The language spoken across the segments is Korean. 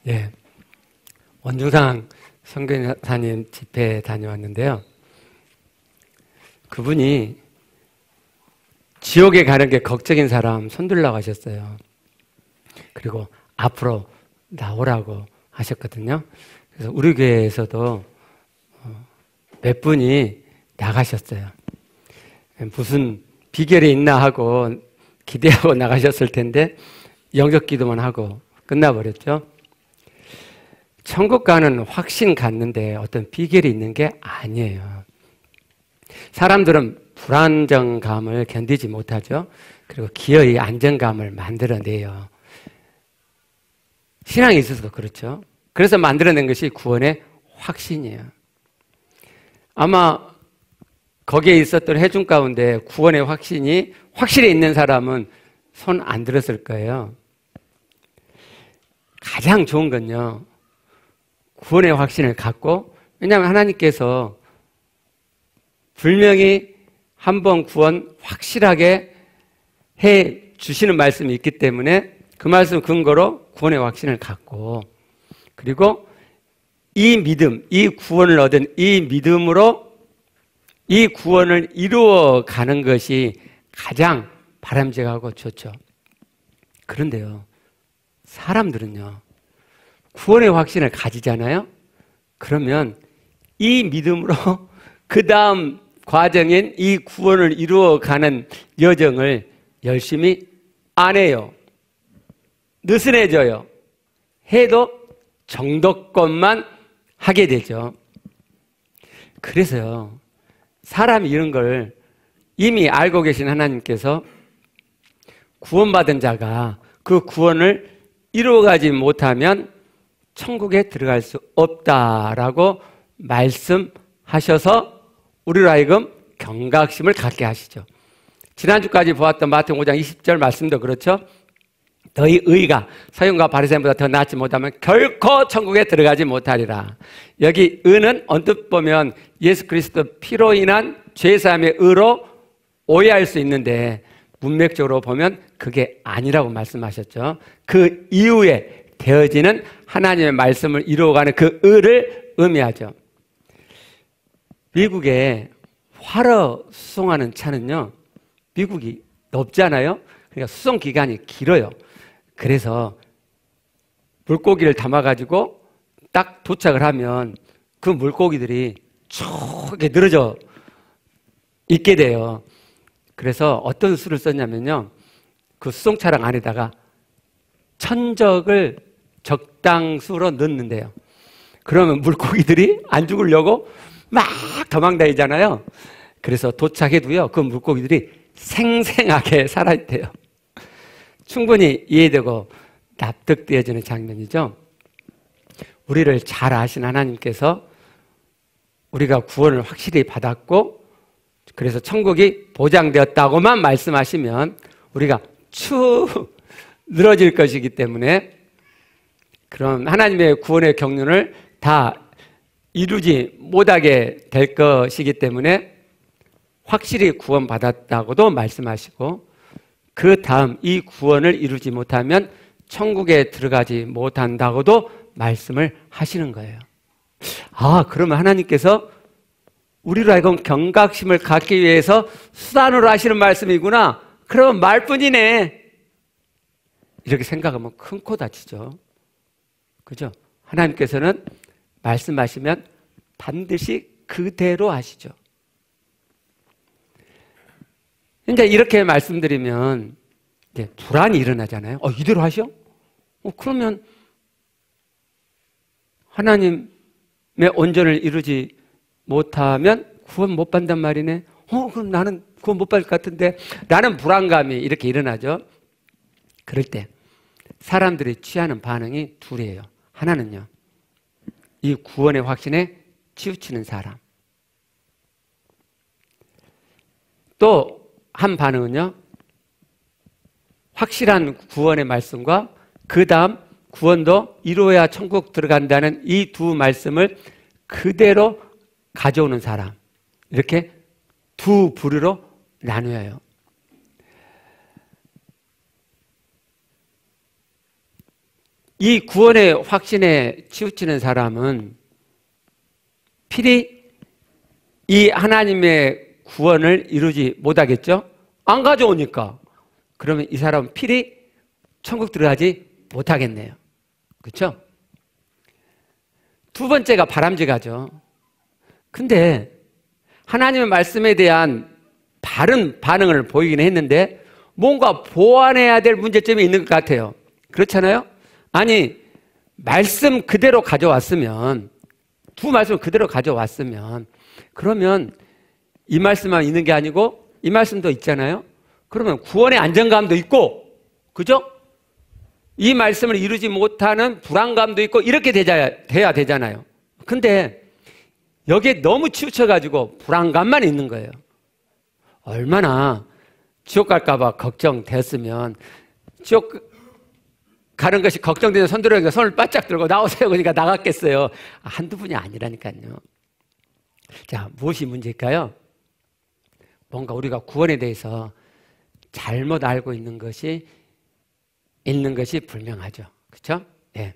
예, 원중상 선교사님 집회에 다녀왔는데요. 그분이 지옥에 가는 게 걱정인 사람 손들라고 하셨어요. 그리고 앞으로 나오라고 하셨거든요. 그래서 우리 교회에서도 몇 분이 나가셨어요. 무슨 비결이 있나 하고 기대하고 나가셨을 텐데 영접 기도만 하고 끝나버렸죠. 천국 가는 확신 갖는데 어떤 비결이 있는 게 아니에요. 사람들은 불안정감을 견디지 못하죠. 그리고 기어이 안정감을 만들어내요. 신앙에 있어서도 그렇죠. 그래서 만들어낸 것이 구원의 확신이에요. 아마 거기에 있었던 회중 가운데 구원의 확신이 확실히 있는 사람은 손 안 들었을 거예요. 가장 좋은 건요, 구원의 확신을 갖고, 왜냐하면 하나님께서 분명히 한번 구원 확실하게 해 주시는 말씀이 있기 때문에 그 말씀 근거로 구원의 확신을 갖고, 그리고 이 믿음, 이 구원을 얻은 이 믿음으로 이 구원을 이루어 가는 것이 가장 바람직하고 좋죠. 그런데요, 사람들은요, 구원의 확신을 가지잖아요? 그러면 이 믿음으로 그 다음 과정인 이 구원을 이루어 가는 여정을 열심히 안 해요. 느슨해져요. 해도 정도껏만 하게 되죠. 그래서요, 사람이 이런 걸 이미 알고 계신 하나님께서 구원받은 자가 그 구원을 이루어가지 못하면 천국에 들어갈 수 없다라고 말씀하셔서 우리로 하여금 경각심을 갖게 하시죠. 지난주까지 보았던 마태복음 5장 20절 말씀도 그렇죠. 너희 의가 서윤과 바리새인보다 더 낫지 못하면 결코 천국에 들어가지 못하리라. 여기 의는 언뜻 보면 예수 그리스도 피로 인한 죄사함의 의로 오해할 수 있는데 문맥적으로 보면 그게 아니라고 말씀하셨죠. 그 이후에 되어지는 하나님의 말씀을 이루어가는 그 의를 의미하죠. 미국에 활어 수송하는 차는요, 미국이 높잖아요. 그러니까 수송 기간이 길어요. 그래서 물고기를 담아가지고 딱 도착을 하면 그 물고기들이 쭉 늘어져 있게 돼요. 그래서 어떤 수를 썼냐면요, 그 수송차량 안에다가 천적을 적당수로 넣는데요. 그러면 물고기들이 안 죽으려고 막 도망다니잖아요. 그래서 도착해도요, 그 물고기들이 생생하게 살아있대요. 충분히 이해되고 납득되어지는 장면이죠. 우리를 잘 아신 하나님께서 우리가 구원을 확실히 받았고, 그래서 천국이 보장되었다고만 말씀하시면 우리가 축 늘어질 것이기 때문에, 그럼 하나님의 구원의 경륜을 다 이루지 못하게 될 것이기 때문에 확실히 구원받았다고도 말씀하시고, 그 다음 이 구원을 이루지 못하면 천국에 들어가지 못한다고도 말씀을 하시는 거예요. 아, 그러면 하나님께서 우리로 하여금 경각심을 갖기 위해서 수단으로 하시는 말씀이구나. 그러면 말뿐이네. 이렇게 생각하면 큰 코 다치죠. 그죠? 하나님께서는 말씀하시면 반드시 그대로 하시죠. 이제 이렇게 말씀드리면 이제 불안이 일어나잖아요. 이대로 하셔? 그러면 하나님의 온전을 이루지 못하면 구원 못 받는단 말이네. 그럼 나는 구원 못 받을 것 같은데, 라는 불안감이 이렇게 일어나죠. 그럴 때 사람들이 취하는 반응이 둘이에요. 하나는요, 이 구원의 확신에 치우치는 사람. 또 한 반응은요, 확실한 구원의 말씀과 그 다음 구원도 이루어야 천국 들어간다는 이 두 말씀을 그대로 가져오는 사람. 이렇게 두 부류로 나누어요. 이 구원의 확신에 치우치는 사람은 필히 이 하나님의 구원을 이루지 못하겠죠? 안 가져오니까. 그러면 이 사람은 필히 천국 들어가지 못하겠네요. 그렇죠? 두 번째가 바람직하죠. 근데 하나님의 말씀에 대한 바른 반응을 보이긴 했는데 뭔가 보완해야 될 문제점이 있는 것 같아요. 그렇잖아요? 아니, 말씀 그대로 가져왔으면, 두 말씀을 그대로 가져왔으면, 그러면 이 말씀만 있는 게 아니고 이 말씀도 있잖아요? 그러면 구원의 안정감도 있고, 그죠? 이 말씀을 이루지 못하는 불안감도 있고, 이렇게 돼야 되잖아요. 근데 여기에 너무 치우쳐가지고 불안감만 있는 거예요. 얼마나 지옥 갈까봐 걱정됐으면, 지옥 가는 것이 걱정되는 손 들어오니까 손을 바짝 들고 나오세요. 그러니까 나갔겠어요. 한두 분이 아니라니까요. 자, 무엇이 문제일까요? 뭔가 우리가 구원에 대해서 잘못 알고 있는 것이 분명하죠. 그렇죠? 예.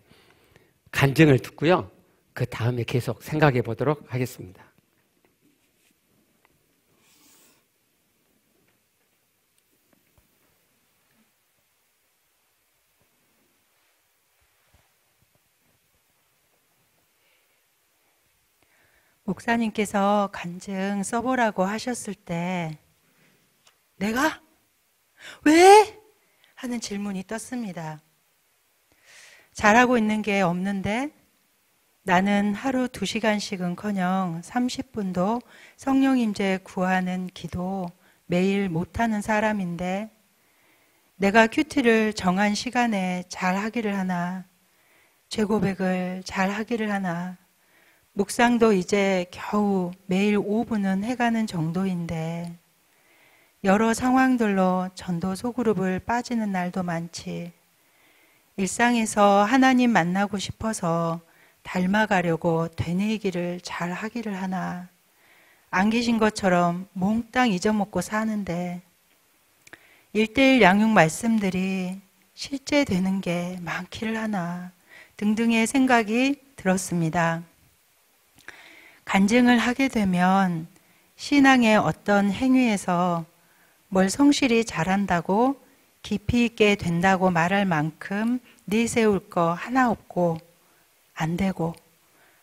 간증을 듣고요. 그 다음에 계속 생각해 보도록 하겠습니다. 목사님께서 간증 써보라고 하셨을 때 내가? 왜? 하는 질문이 떴습니다. 잘하고 있는 게 없는데 나는 하루 2시간씩은커녕 30분도 성령 임재 구하는 기도 매일 못하는 사람인데 내가 큐티를 정한 시간에 잘 하기를 하나, 죄고백을 잘 하기를 하나, 묵상도 이제 겨우 매일 5분은 해가는 정도인데 여러 상황들로 전도 소그룹을 빠지는 날도 많지. 일상에서 하나님 만나고 싶어서 닮아가려고 되뇌이기를 잘 하기를 하나. 안 계신 것처럼 몽땅 잊어먹고 사는데 1:1 양육 말씀들이 실제 되는 게 많기를 하나 등등의 생각이 들었습니다. 간증을 하게 되면 신앙의 어떤 행위에서 뭘 성실히 잘한다고 깊이 있게 된다고 말할 만큼 내세울 거 하나 없고 안 되고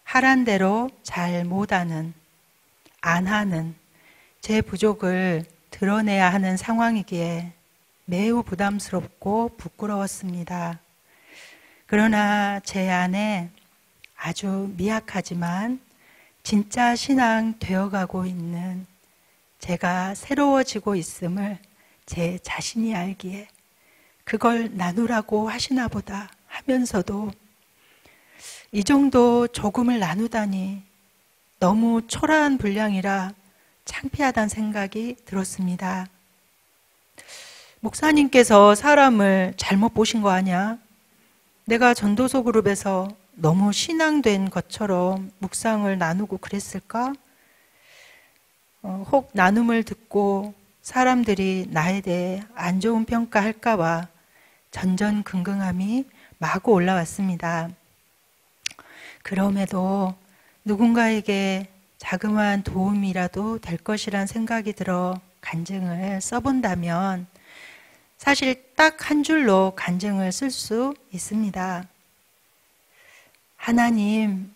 하란 대로 잘 못하는, 안 하는 제 부족을 드러내야 하는 상황이기에 매우 부담스럽고 부끄러웠습니다. 그러나 제 안에 아주 미약하지만 진짜 신앙 되어가고 있는 제가 새로워지고 있음을 제 자신이 알기에 그걸 나누라고 하시나 보다 하면서도 이 정도 조금을 나누다니 너무 초라한 분량이라 창피하다는 생각이 들었습니다. 목사님께서 사람을 잘못 보신 거 아니야? 내가 전도소 그룹에서 너무 신앙된 것처럼 묵상을 나누고 그랬을까? 혹 나눔을 듣고 사람들이 나에 대해 안 좋은 평가할까 봐 전전긍긍함이 마구 올라왔습니다. 그럼에도 누군가에게 자그마한 도움이라도 될 것이란 생각이 들어 간증을 써본다면 사실 딱 한 줄로 간증을 쓸 수 있습니다. 하나님,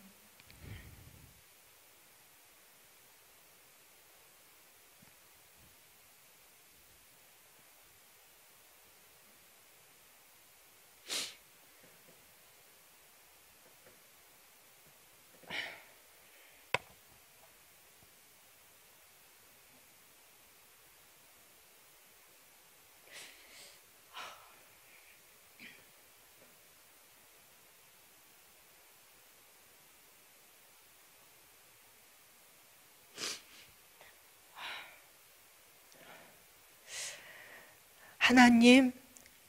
하나님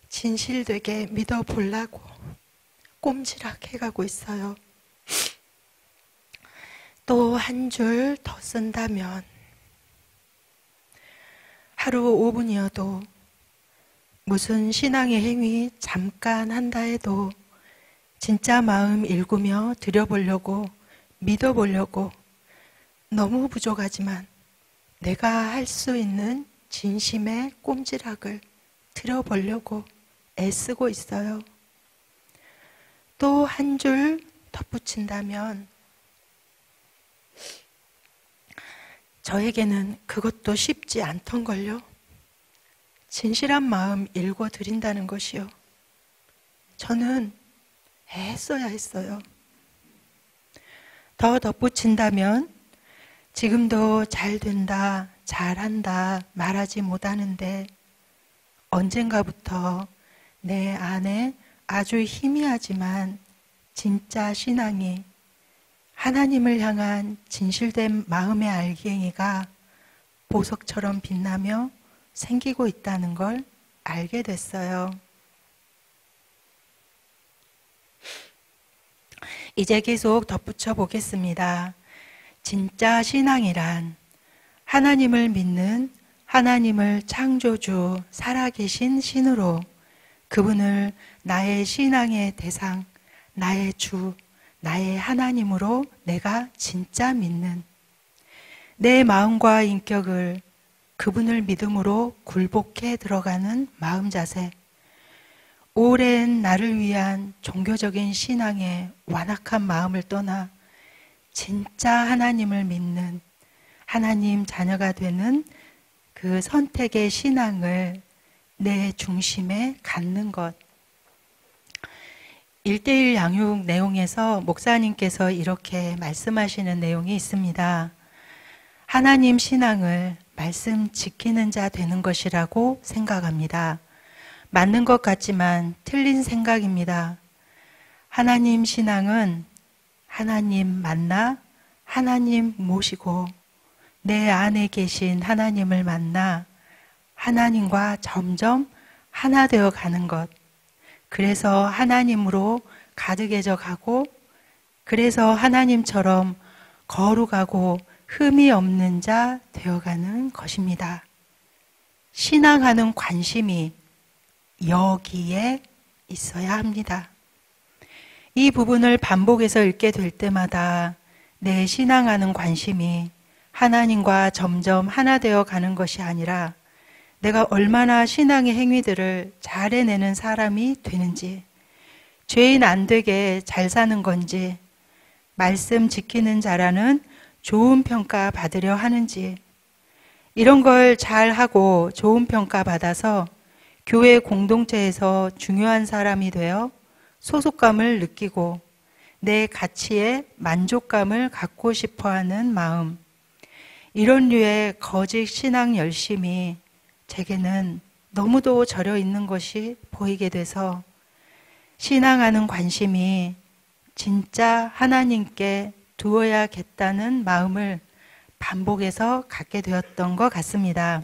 진실되게 믿어보려고 꼼지락 해가고 있어요. 또 한 줄 더 쓴다면 하루 5분이어도 무슨 신앙의 행위 잠깐 한다 해도 진짜 마음 읽으며 드려보려고, 믿어보려고 너무 부족하지만 내가 할 수 있는 진심의 꼼지락을 드려보려고 애쓰고 있어요. 또 한 줄 덧붙인다면 저에게는 그것도 쉽지 않던걸요. 진실한 마음 읽어드린다는 것이요. 저는 애써야 했어요. 더 덧붙인다면 지금도 잘 된다, 잘한다 말하지 못하는데 언젠가부터 내 안에 아주 희미하지만 진짜 신앙이, 하나님을 향한 진실된 마음의 알갱이가 보석처럼 빛나며 생기고 있다는 걸 알게 됐어요. 이제 계속 덧붙여 보겠습니다. 진짜 신앙이란 하나님을 믿는, 하나님을 창조주, 살아계신 신으로 그분을 나의 신앙의 대상, 나의 주, 나의 하나님으로 내가 진짜 믿는, 내 마음과 인격을 그분을 믿음으로 굴복해 들어가는 마음 자세, 오랜 나를 위한 종교적인 신앙의 완악한 마음을 떠나 진짜 하나님을 믿는, 하나님 자녀가 되는 그 선택의 신앙을 내 중심에 갖는 것. 1:1 양육 내용에서 목사님께서 이렇게 말씀하시는 내용이 있습니다. 하나님 신앙을 말씀 지키는 자 되는 것이라고 생각합니다. 맞는 것 같지만 틀린 생각입니다. 하나님 신앙은 하나님 만나 하나님 모시고 내 안에 계신 하나님을 만나 하나님과 점점 하나 되어 가는 것. 그래서 하나님으로 가득해져 가고, 그래서 하나님처럼 거룩하고 흠이 없는 자 되어가는 것입니다. 신앙하는 관심이 여기에 있어야 합니다. 이 부분을 반복해서 읽게 될 때마다 내 신앙하는 관심이 하나님과 점점 하나 되어 가는 것이 아니라 내가 얼마나 신앙의 행위들을 잘 해내는 사람이 되는지, 죄인 안 되게 잘 사는 건지, 말씀 지키는 자라는 좋은 평가 받으려 하는지, 이런 걸 잘하고 좋은 평가 받아서 교회 공동체에서 중요한 사람이 되어 소속감을 느끼고 내 가치에 만족감을 갖고 싶어 하는 마음, 이런 류의 거짓 신앙 열심이 제게는 너무도 절여 있는 것이 보이게 돼서 신앙하는 관심이 진짜 하나님께 두어야겠다는 마음을 반복해서 갖게 되었던 것 같습니다.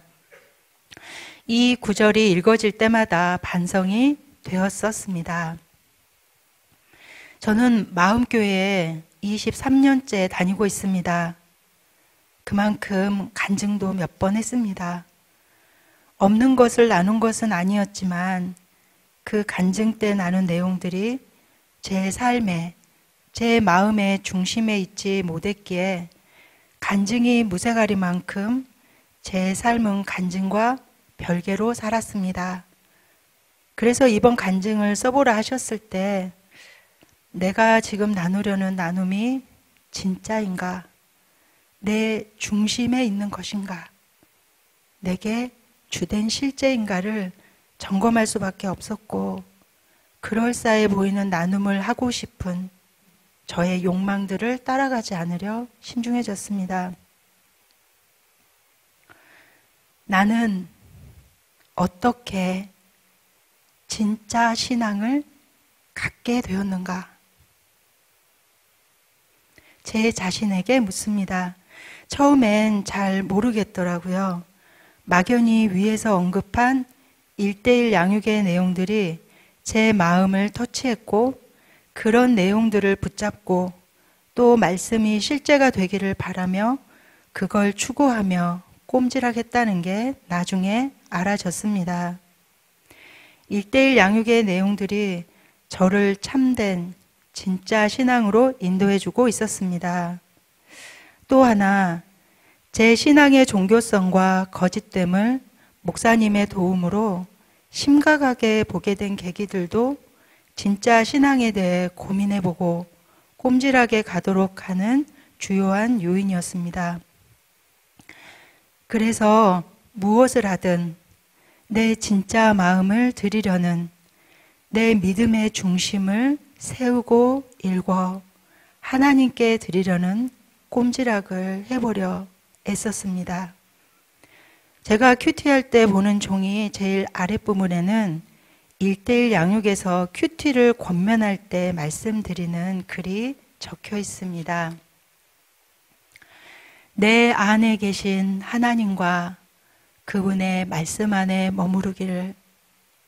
이 구절이 읽어질 때마다 반성이 되었었습니다. 저는 마음교회에 23년째 다니고 있습니다. 그만큼 간증도 몇 번 했습니다. 없는 것을 나눈 것은 아니었지만 그 간증 때 나눈 내용들이 제 삶에, 제 마음의 중심에 있지 못했기에 간증이 무쇠가리만큼 제 삶은 간증과 별개로 살았습니다. 그래서 이번 간증을 써보라 하셨을 때 내가 지금 나누려는 나눔이 진짜인가? 내 중심에 있는 것인가? 내게 주된 실제인가를 점검할 수밖에 없었고, 그럴싸해 보이는 나눔을 하고 싶은 저의 욕망들을 따라가지 않으려 신중해졌습니다. 나는 어떻게 진짜 신앙을 갖게 되었는가? 제 자신에게 묻습니다. 처음엔 잘 모르겠더라고요. 막연히 위에서 언급한 1:1 양육의 내용들이 제 마음을 터치했고, 그런 내용들을 붙잡고 또 말씀이 실제가 되기를 바라며 그걸 추구하며 꼼지락했다는 게 나중에 알아졌습니다. 1:1 양육의 내용들이 저를 참된 진짜 신앙으로 인도해주고 있었습니다. 또 하나, 제 신앙의 종교성과 거짓됨을 목사님의 도움으로 심각하게 보게 된 계기들도 진짜 신앙에 대해 고민해보고 꼼질하게 가도록 하는 주요한 요인이었습니다. 그래서 무엇을 하든 내 진짜 마음을 드리려는 내 믿음의 중심을 세우고 일궈 하나님께 드리려는 꼼지락을 해보려 애썼습니다. 제가 큐티할 때 보는 종이 제일 아랫부분에는 1:1 양육에서 큐티를 권면할 때 말씀드리는 글이 적혀 있습니다. 내 안에 계신 하나님과 그분의 말씀 안에 머무르기를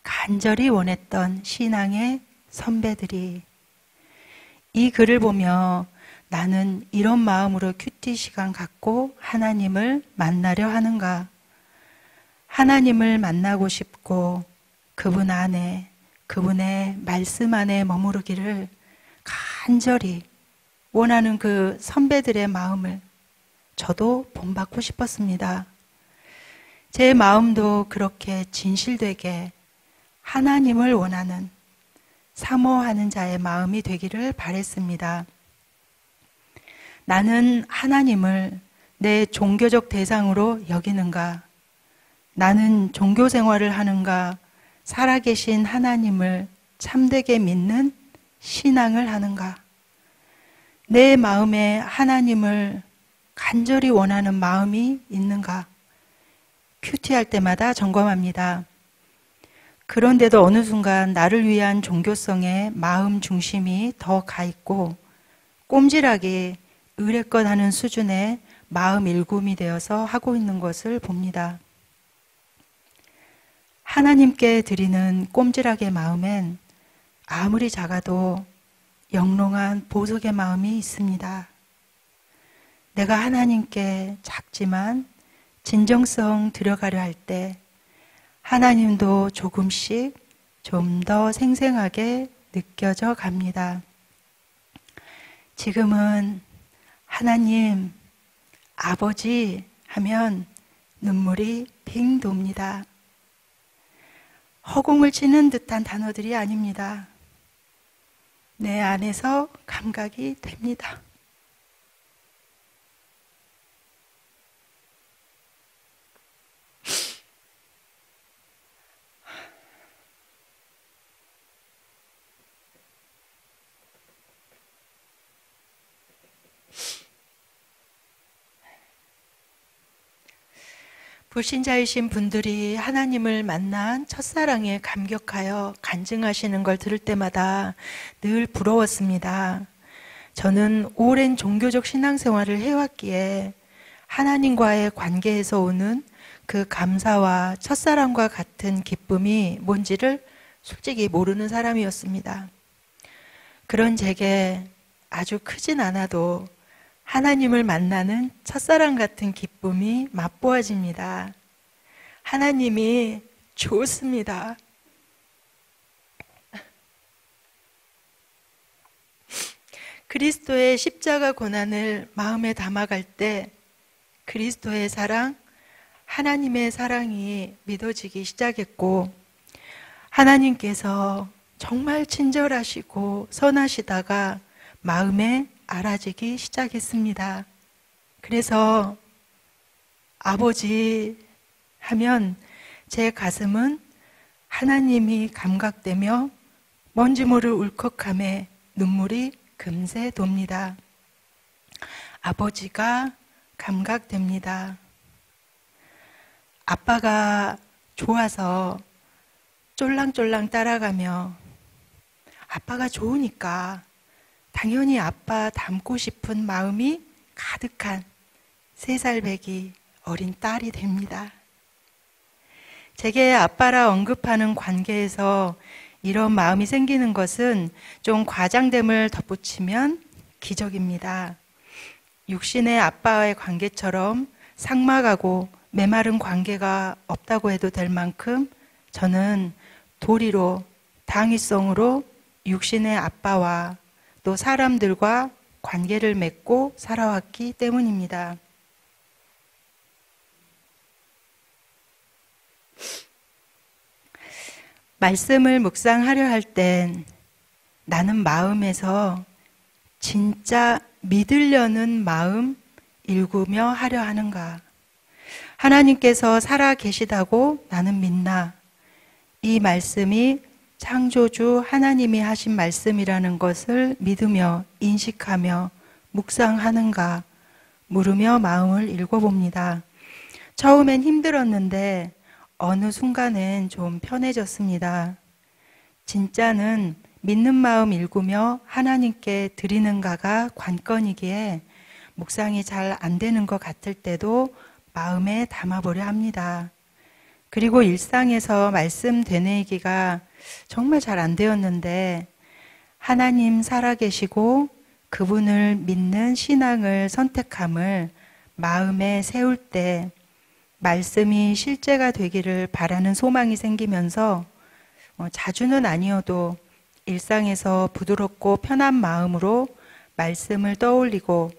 간절히 원했던 신앙의 선배들이 이 글을 보며 나는 이런 마음으로 큐티 시간 갖고 하나님을 만나려 하는가? 하나님을 만나고 싶고 그분 안에, 그분의 말씀 안에 머무르기를 간절히 원하는 그 선배들의 마음을 저도 본받고 싶었습니다. 제 마음도 그렇게 진실되게 하나님을 원하는, 사모하는 자의 마음이 되기를 바랬습니다. 나는 하나님을 내 종교적 대상으로 여기는가? 나는 종교 생활을 하는가? 살아계신 하나님을 참되게 믿는 신앙을 하는가? 내 마음에 하나님을 간절히 원하는 마음이 있는가? 큐티할 때마다 점검합니다. 그런데도 어느 순간 나를 위한 종교성에 마음 중심이 더 가 있고 꼼질하게 의례껏 하는 수준의 마음 일굼이 되어서 하고 있는 것을 봅니다. 하나님께 드리는 꼼질하게 마음엔 아무리 작아도 영롱한 보석의 마음이 있습니다. 내가 하나님께 작지만 진정성 들여가려 할 때 하나님도 조금씩 좀 더 생생하게 느껴져 갑니다. 지금은 하나님, 아버지 하면 눈물이 빙 돕니다. 허공을 치는 듯한 단어들이 아닙니다. 내 안에서 감각이 됩니다. 불신자이신 분들이 하나님을 만난 첫사랑에 감격하여 간증하시는 걸 들을 때마다 늘 부러웠습니다. 저는 오랜 종교적 신앙생활을 해왔기에 하나님과의 관계에서 오는 그 감사와 첫사랑과 같은 기쁨이 뭔지를 솔직히 모르는 사람이었습니다. 그런 제게 아주 크진 않아도 하나님을 만나는 첫사랑 같은 기쁨이 맛보아집니다. 하나님이 좋습니다. 그리스도의 십자가 고난을 마음에 담아갈 때 그리스도의 사랑, 하나님의 사랑이 믿어지기 시작했고 하나님께서 정말 친절하시고 선하시다가 마음에 알아지기 시작했습니다. 그래서 아버지 하면 제 가슴은 하나님이 감각되며 뭔지 모를 울컥함에 눈물이 금세 돕니다. 아버지가 감각됩니다. 아빠가 좋아서 쫄랑쫄랑 따라가며 아빠가 좋으니까 당연히 아빠 닮고 싶은 마음이 가득한 3살 배기 어린 딸이 됩니다. 제게 아빠라 언급하는 관계에서 이런 마음이 생기는 것은 좀 과장됨을 덧붙이면 기적입니다. 육신의 아빠와의 관계처럼 삭막하고 메마른 관계가 없다고 해도 될 만큼 저는 도리로, 당위성으로 육신의 아빠와 또 사람들과 관계를 맺고 살아왔기 때문입니다. 말씀을 묵상하려 할 땐 나는 마음에서 진짜 믿으려는 마음 일구며 하려 하는가? 하나님께서 살아 계시다고 나는 믿나? 이 말씀이 창조주 하나님이 하신 말씀이라는 것을 믿으며 인식하며 묵상하는가? 물으며 마음을 읽어봅니다. 처음엔 힘들었는데 어느 순간엔 좀 편해졌습니다. 진짜는 믿는 마음 읽으며 하나님께 드리는가가 관건이기에 묵상이 잘 안 되는 것 같을 때도 마음에 담아보려 합니다. 그리고 일상에서 말씀 되뇌이기가 정말 잘 안 되었는데 하나님 살아계시고 그분을 믿는 신앙을 선택함을 마음에 세울 때 말씀이 실제가 되기를 바라는 소망이 생기면서 자주는 아니어도 일상에서 부드럽고 편한 마음으로 말씀을 떠올리고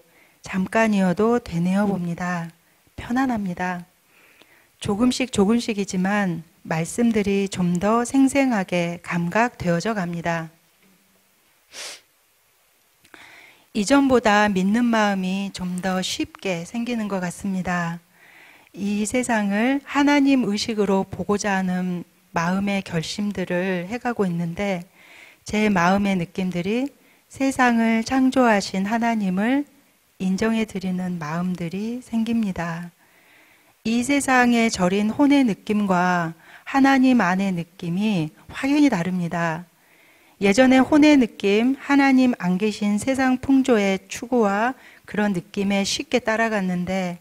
잠깐이어도 되뇌어 봅니다. 편안합니다. 조금씩이지만 말씀들이 좀 더 생생하게 감각되어져 갑니다. 이전보다 믿는 마음이 좀 더 쉽게 생기는 것 같습니다. 이 세상을 하나님 의식으로 보고자 하는 마음의 결심들을 해가고 있는데 제 마음의 느낌들이 세상을 창조하신 하나님을 인정해 드리는 마음들이 생깁니다. 이 세상에 절인 혼의 느낌과 하나님 안의 느낌이 확연히 다릅니다. 예전에 혼의 느낌, 하나님 안 계신 세상 풍조의 추구와 그런 느낌에 쉽게 따라갔는데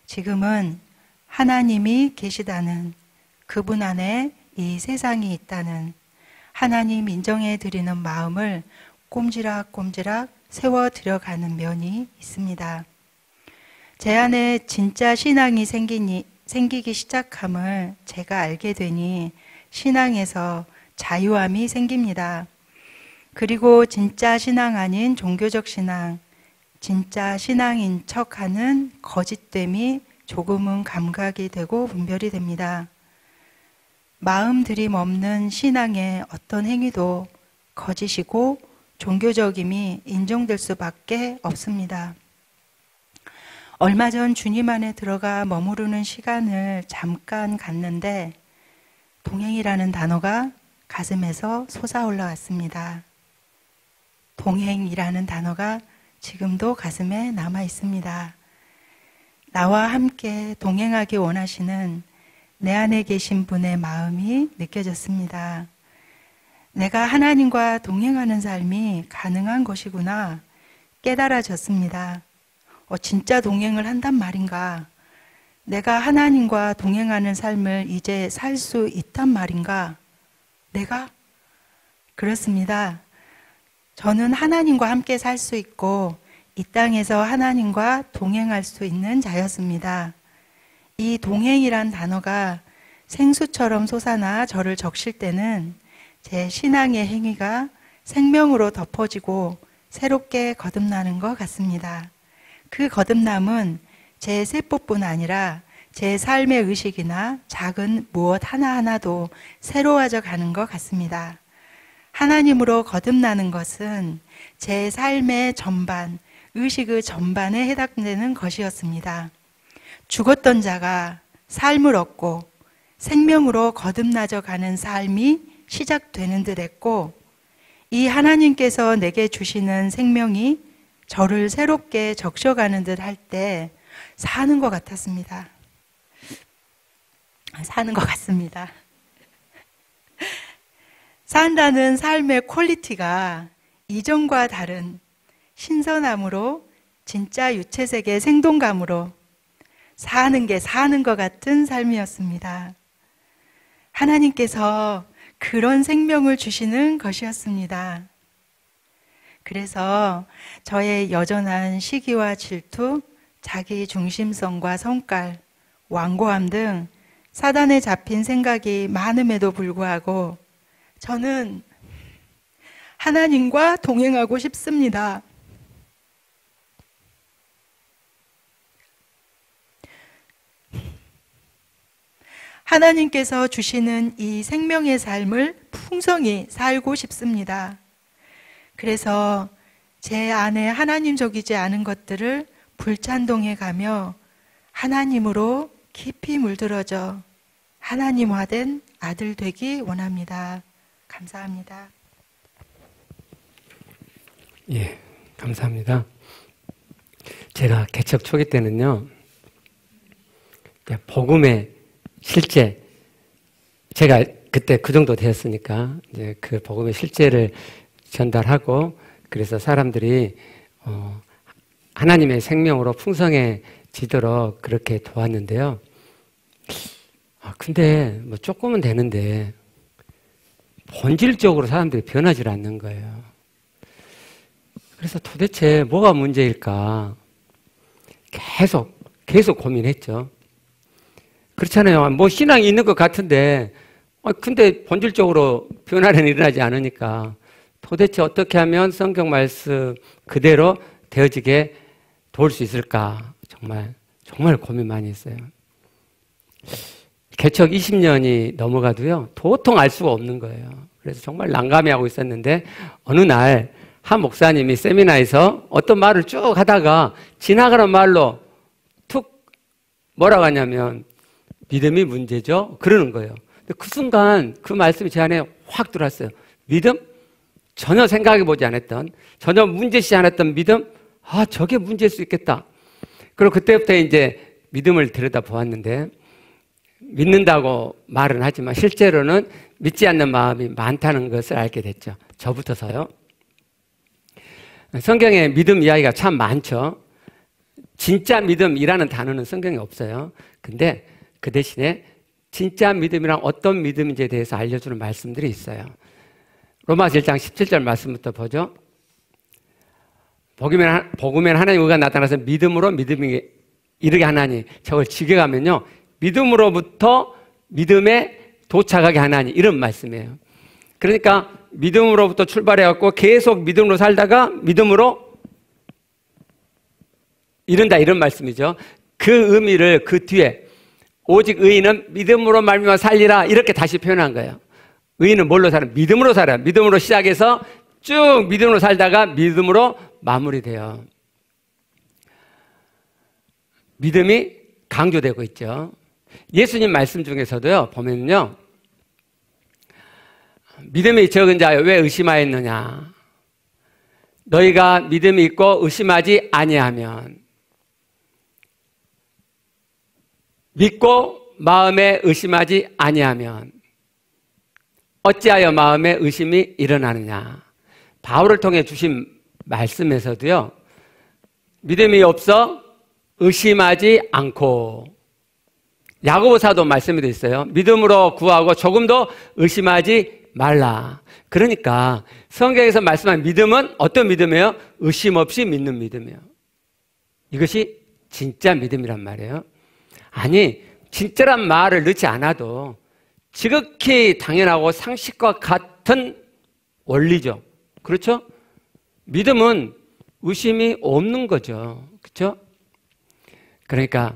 지금은 하나님이 계시다는, 그분 안에 이 세상이 있다는 하나님 인정해 드리는 마음을 꼼지락꼼지락 세워 들여가는 면이 있습니다. 제 안에 진짜 신앙이 생기기 시작함을 제가 알게 되니 신앙에서 자유함이 생깁니다. 그리고 진짜 신앙 아닌 종교적 신앙, 진짜 신앙인 척하는 거짓됨이 조금은 감각이 되고 분별이 됩니다. 마음 들임 없는 신앙의 어떤 행위도 거짓이고 종교적임이 인정될 수밖에 없습니다. 얼마 전 주님 안에 들어가 머무르는 시간을 잠깐 갖는데 동행이라는 단어가 가슴에서 솟아 올라왔습니다. 동행이라는 단어가 지금도 가슴에 남아 있습니다. 나와 함께 동행하기 원하시는 내 안에 계신 분의 마음이 느껴졌습니다. 내가 하나님과 동행하는 삶이 가능한 것이구나 깨달아졌습니다. 진짜 동행을 한단 말인가? 내가 하나님과 동행하는 삶을 이제 살 수 있단 말인가? 내가? 그렇습니다. 저는 하나님과 함께 살 수 있고 이 땅에서 하나님과 동행할 수 있는 자였습니다. 이 동행이란 단어가 생수처럼 솟아나 저를 적실 때는 제 신앙의 행위가 생명으로 덮어지고 새롭게 거듭나는 것 같습니다. 그 거듭남은 제 세포뿐 아니라 제 삶의 의식이나 작은 무엇 하나하나도 새로워져 가는 것 같습니다. 하나님으로 거듭나는 것은 제 삶의 전반, 의식의 전반에 해당되는 것이었습니다. 죽었던 자가 삶을 얻고 생명으로 거듭나져 가는 삶이 시작되는 듯 했고 이 하나님께서 내게 주시는 생명이 저를 새롭게 적셔가는 듯 할 때 사는 것 같았습니다. 사는 것 같습니다. 산다는 삶의 퀄리티가 이전과 다른 신선함으로 진짜 유채색의 생동감으로 사는 게 사는 것 같은 삶이었습니다. 하나님께서 그런 생명을 주시는 것이었습니다. 그래서 저의 여전한 시기와 질투, 자기 중심성과 성깔, 완고함 등 사단에 잡힌 생각이 많음에도 불구하고 저는 하나님과 동행하고 싶습니다. 하나님께서 주시는 이 생명의 삶을 풍성히 살고 싶습니다. 그래서 제 안에 하나님적이지 않은 것들을 불찬동해 가며 하나님으로 깊이 물들어져 하나님화된 아들 되기 원합니다. 감사합니다. 예, 감사합니다. 제가 개척 초기 때는요, 복음의 실제, 제가 그때 그 정도 되었으니까 이제 그 복음의 실제를 전달하고, 그래서 사람들이 하나님의 생명으로 풍성해지도록 그렇게 도왔는데요. 근데 뭐 조금은 되는데 본질적으로 사람들이 변하지 않는 거예요. 그래서 도대체 뭐가 문제일까 계속 고민했죠. 그렇잖아요. 뭐 신앙이 있는 것 같은데 근데 본질적으로 변화는 일어나지 않으니까 도대체 어떻게 하면 성경 말씀 그대로 되어지게 도울 수 있을까 정말 고민 많이 했어요. 개척 20년이 넘어가도요 도통 알 수가 없는 거예요. 그래서 정말 난감해하고 있었는데 어느 날 한 목사님이 세미나에서 어떤 말을 쭉 하다가 지나가는 말로 툭 뭐라고 하냐면 믿음이 문제죠? 그러는 거예요. 근데 그 순간 그 말씀이 제 안에 확 들어왔어요. 믿음? 전혀 생각해보지 않았던, 전혀 문제시 않았던 믿음? 저게 문제일 수 있겠다. 그리고 그때부터 이제 믿음을 들여다보았는데 믿는다고 말은 하지만 실제로는 믿지 않는 마음이 많다는 것을 알게 됐죠. 저부터서요. 성경에 믿음 이야기가 참 많죠. 진짜 믿음이라는 단어는 성경에 없어요. 근데 그 대신에 진짜 믿음이란 어떤 믿음인지에 대해서 알려주는 말씀들이 있어요. 로마서 1장 17절 말씀부터 보죠. 복음에는 하나님 의가 나타나서 믿음으로 믿음이 이르게 하나니 저걸 지켜가면요 믿음으로부터 믿음에 도착하게 하나니 이런 말씀이에요. 그러니까 믿음으로부터 출발해갖고 계속 믿음으로 살다가 믿음으로 이른다 이런 말씀이죠. 그 의미를 그 뒤에 오직 의인은 믿음으로 말미암아 살리라 이렇게 다시 표현한 거예요. 의인은 뭘로 살아요? 믿음으로 살아요. 믿음으로 시작해서 쭉 믿음으로 살다가 믿음으로 마무리돼요. 믿음이 강조되고 있죠. 예수님 말씀 중에서도요 보면요 믿음이 적은 자여 왜 의심하였느냐 너희가 믿음이 있고 의심하지 아니하면 믿고 마음에 의심하지 아니하면 어찌하여 마음에 의심이 일어나느냐. 바울을 통해 주신 말씀에서도요 믿음이 없어 의심하지 않고 야고보 사도 말씀이 되어 있어요. 믿음으로 구하고 조금도 의심하지 말라. 그러니까 성경에서 말씀한 믿음은 어떤 믿음이에요? 의심 없이 믿는 믿음이에요. 이것이 진짜 믿음이란 말이에요. 아니 진짜란 말을 넣지 않아도 지극히 당연하고 상식과 같은 원리죠. 그렇죠? 믿음은 의심이 없는 거죠. 그렇죠? 그러니까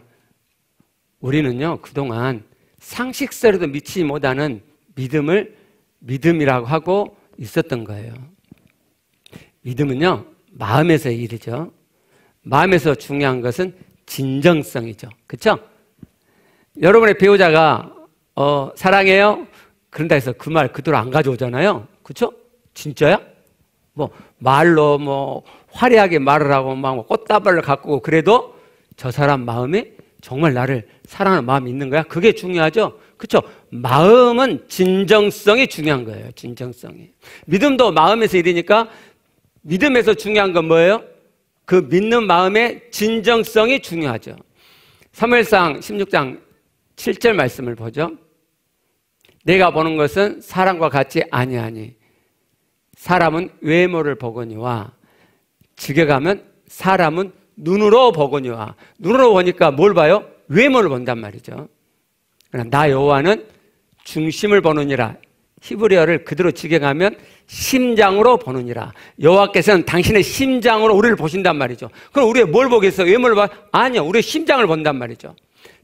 우리는요 그동안 상식세로도 미치지 못하는 믿음을 믿음이라고 하고 있었던 거예요. 믿음은요 마음에서의 일이죠. 마음에서 중요한 것은 진정성이죠. 그렇죠? 여러분의 배우자가 사랑해요? 그런다 해서 그 말 그대로 안 가져오잖아요. 그렇죠? 진짜야? 뭐 말로 뭐 화려하게 말을 하고 막 꽃다발을 갖고 그래도 저 사람 마음이 정말 나를 사랑하는 마음이 있는 거야? 그게 중요하죠? 그렇죠? 마음은 진정성이 중요한 거예요. 진정성이. 믿음도 마음에서 일이니까 믿음에서 중요한 건 뭐예요? 그 믿는 마음의 진정성이 중요하죠. 사무엘상 16장 7절 말씀을 보죠. 내가 보는 것은 사람과 같지 아니하니 사람은 외모를 보거니와 직역하면 사람은 눈으로 보거니와 눈으로 보니까 뭘 봐요? 외모를 본단 말이죠. 그러나 나 여호와는 중심을 보느니라. 히브리어를 그대로 직역하면 심장으로 보느니라. 여호와께서는 당신의 심장으로 우리를 보신단 말이죠. 그럼 우리의 뭘 보겠어요? 외모를 봐? 아니요. 우리의 심장을 본단 말이죠.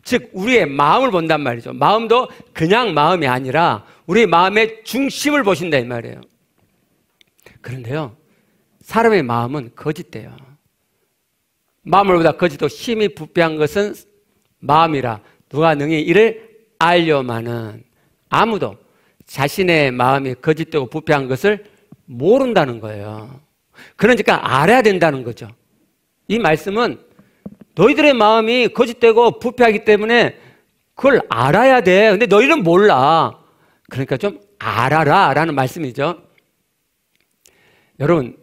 즉 우리의 마음을 본단 말이죠. 마음도 그냥 마음이 아니라 우리 마음의 중심을 보신다 이 말이에요. 그런데요, 사람의 마음은 거짓돼요. 마음을보다 거짓도 심히 부패한 것은 마음이라 누가 능히 이를 알려마는. 아무도 자신의 마음이 거짓되고 부패한 것을 모른다는 거예요. 그러니까 알아야 된다는 거죠. 이 말씀은 너희들의 마음이 거짓되고 부패하기 때문에 그걸 알아야 돼. 근데 너희는 몰라. 그러니까 좀 알아라 라는 말씀이죠. 여러분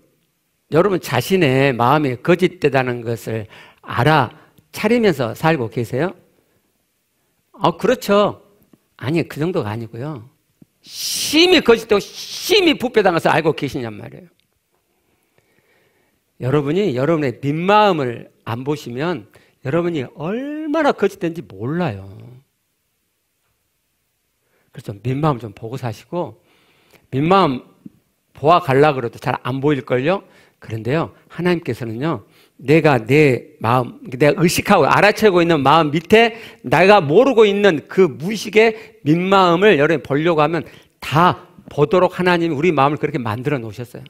자신의 마음이 거짓되다는 것을 알아차리면서 살고 계세요? 그렇죠. 아니, 그 정도가 아니고요. 심히 거짓되고 심히 부패한 것을 알고 계시냔 말이에요. 여러분이 여러분의 민마음을 안 보시면 여러분이 얼마나 거짓된지 몰라요. 그래서 민마음 좀 보고 사시고, 민마음 보아 가려고 그래도 잘 안 보일걸요? 그런데요, 하나님께서는요, 내가 내 마음, 내가 의식하고 알아채고 있는 마음 밑에 내가 모르고 있는 그 무의식의 민마음을 여러분이 보려고 하면 다 보도록 하나님이 우리 마음을 그렇게 만들어 놓으셨어요.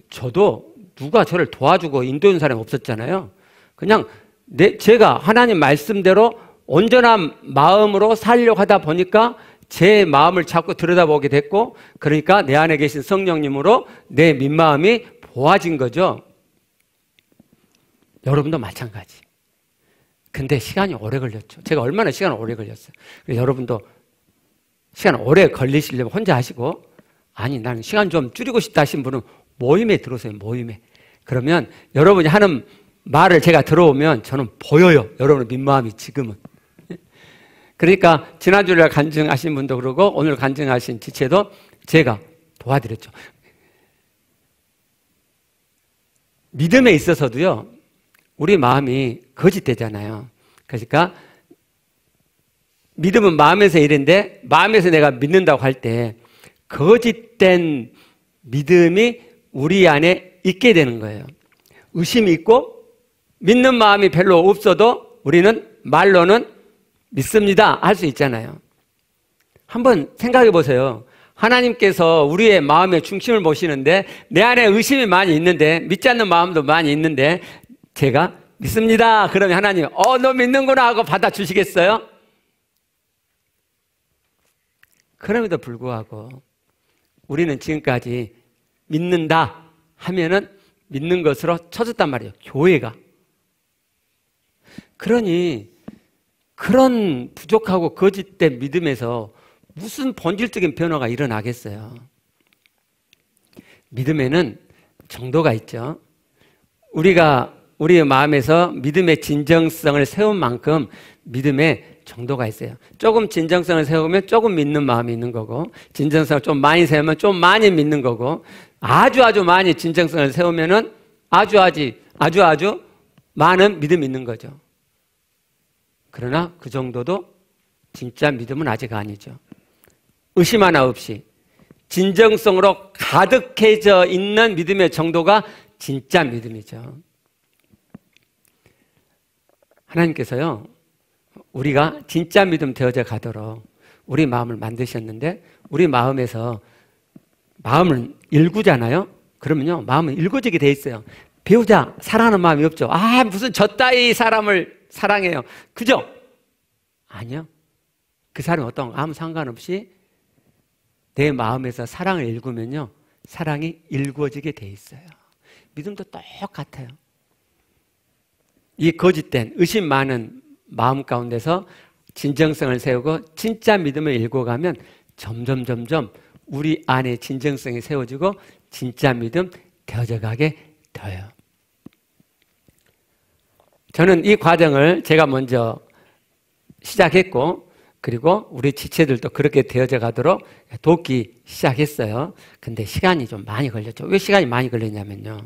저도 누가 저를 도와주고 인도해준 사람이 없었잖아요. 그냥 제가 하나님 말씀대로 온전한 마음으로 살려고 하다 보니까 제 마음을 자꾸 들여다보게 됐고, 그러니까 내 안에 계신 성령님으로 내 민마음이 보아진 거죠. 여러분도 마찬가지. 근데 시간이 오래 걸렸죠. 제가 얼마나 시간 오래 걸렸어요. 그래서 여러분도 시간 오래 걸리시려면 혼자 하시고, 아니 나는 시간 좀 줄이고 싶다 하신 분은 모임에 들어오세요. 모임에. 그러면 여러분이 하는 말을 제가 들어오면 저는 보여요. 여러분의 민마음이 지금은. 그러니까 지난주에 간증하신 분도 그러고 오늘 간증하신 지체도 제가 도와드렸죠. 믿음에 있어서도요, 우리 마음이 거짓되잖아요. 그러니까 믿음은 마음에서 일인데, 마음에서 내가 믿는다고 할 때 거짓된 믿음이 우리 안에 있게 되는 거예요. 의심이 있고 믿는 마음이 별로 없어도 우리는 말로는 믿습니다 할 수 있잖아요. 한번 생각해 보세요. 하나님께서 우리의 마음의 중심을 보시는데 내 안에 의심이 많이 있는데, 믿지 않는 마음도 많이 있는데 제가 믿습니다 그러면 하나님 너 믿는구나 하고 받아주시겠어요? 그럼에도 불구하고 우리는 지금까지 믿는다 하면은 믿는 것으로 쳐졌단 말이에요. 교회가. 그러니 그런 부족하고 거짓된 믿음에서 무슨 본질적인 변화가 일어나겠어요? 믿음에는 정도가 있죠. 우리가 우리의 마음에서 믿음의 진정성을 세운 만큼 믿음의 정도가 있어요. 조금 진정성을 세우면 조금 믿는 마음이 있는 거고, 진정성을 좀 많이 세우면 좀 많이 믿는 거고, 아주 많이 진정성을 세우면은 아주 많은 믿음이 있는 거죠. 그러나 그 정도도 진짜 믿음은 아직 아니죠. 의심 하나 없이 진정성으로 가득해져 있는 믿음의 정도가 진짜 믿음이죠. 하나님께서요, 우리가 진짜 믿음 되어져 가도록 우리 마음을 만드셨는데, 우리 마음에서 마음을 일구잖아요. 그러면요, 마음은 일구지게 돼 있어요. 배우자 사랑하는 마음이 없죠. 무슨 저 따위 사람을 사랑해요. 그죠? 아니요. 그 사람이 어떤 아무 상관없이 내 마음에서 사랑을 일구면요, 사랑이 일구어지게 돼 있어요. 믿음도 똑같아요. 이 거짓된 의심 많은 마음 가운데서 진정성을 세우고 진짜 믿음을 일궈가면 점점 우리 안에 진정성이 세워지고 진짜 믿음 되어져 가게 돼요. 저는 이 과정을 제가 먼저 시작했고, 그리고 우리 지체들도 그렇게 되어져 가도록 돕기 시작했어요. 근데 시간이 좀 많이 걸렸죠. 왜 시간이 많이 걸렸냐면요,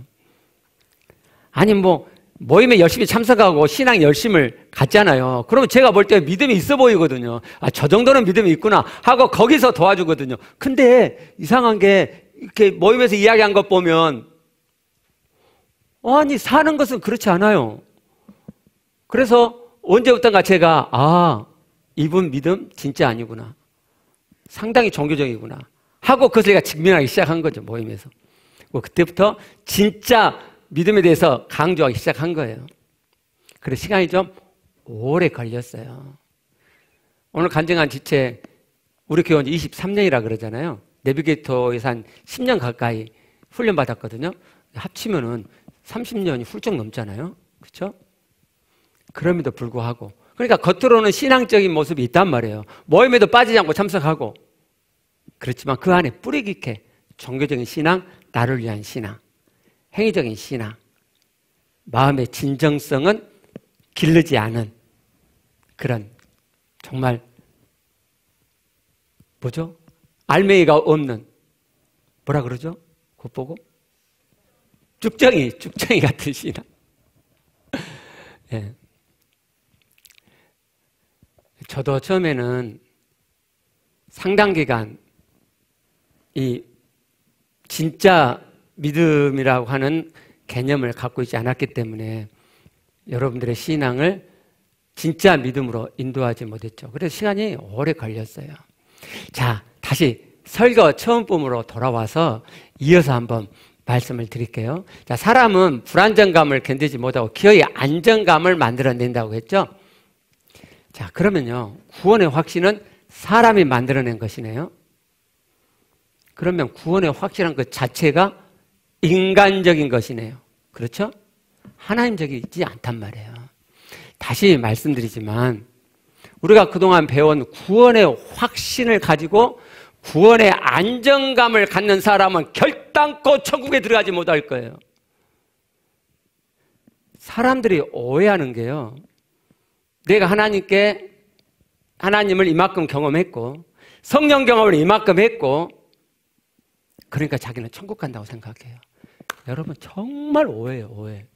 아니 모임에 열심히 참석하고 신앙 열심을 갖잖아요. 그러면 제가 볼 때 믿음이 있어 보이거든요. 아, 저 정도는 믿음이 있구나 하고 거기서 도와주거든요. 근데 이상한 게 이렇게 모임에서 이야기한 것 보면 아니 사는 것은 그렇지 않아요. 그래서 언제부턴가 제가 이분 믿음 진짜 아니구나. 상당히 종교적이구나 하고 그것을 제가 직면하기 시작한 거죠. 모임에서. 그때부터 진짜 믿음에 대해서 강조하기 시작한 거예요. 그래서 시간이 좀 오래 걸렸어요. 오늘 간증한 지체 우리 교회 온 지 23년이라 그러잖아요. 내비게이터에서 한 10년 가까이 훈련받았거든요. 합치면은 30년이 훌쩍 넘잖아요. 그렇죠? 그럼에도 불구하고 그러니까 겉으로는 신앙적인 모습이 있단 말이에요. 모임에도 빠지지 않고 참석하고 그렇지만 그 안에 뿌리 깊게 종교적인 신앙, 나를 위한 신앙, 행위적인 신앙, 마음의 진정성은 기르지 않은 그런 정말 뭐죠? 알맹이가 없는 뭐라 그러죠? 그거 보고? 쭉정이 같은 신앙. 예. 저도 처음에는 상당 기간 이 진짜 믿음이라고 하는 개념을 갖고 있지 않았기 때문에 여러분들의 신앙을 진짜 믿음으로 인도하지 못했죠. 그래서 시간이 오래 걸렸어요. 자, 다시 설교 처음 봄으로 돌아와서 이어서 한번 말씀을 드릴게요. 자, 사람은 불안정감을 견디지 못하고 기어이 안정감을 만들어낸다고 했죠. 자, 그러면요, 구원의 확신은 사람이 만들어낸 것이네요. 그러면 구원의 확신한 것 자체가 인간적인 것이네요. 그렇죠? 하나님적이지 않단 말이에요. 다시 말씀드리지만 우리가 그동안 배운 구원의 확신을 가지고 구원의 안정감을 갖는 사람은 결단코 천국에 들어가지 못할 거예요. 사람들이 오해하는 게요, 내가 하나님을 이만큼 경험했고 성령 경험을 이만큼 했고 그러니까 자기는 천국 간다고 생각해요. 여러분 정말 오해예요. 오해.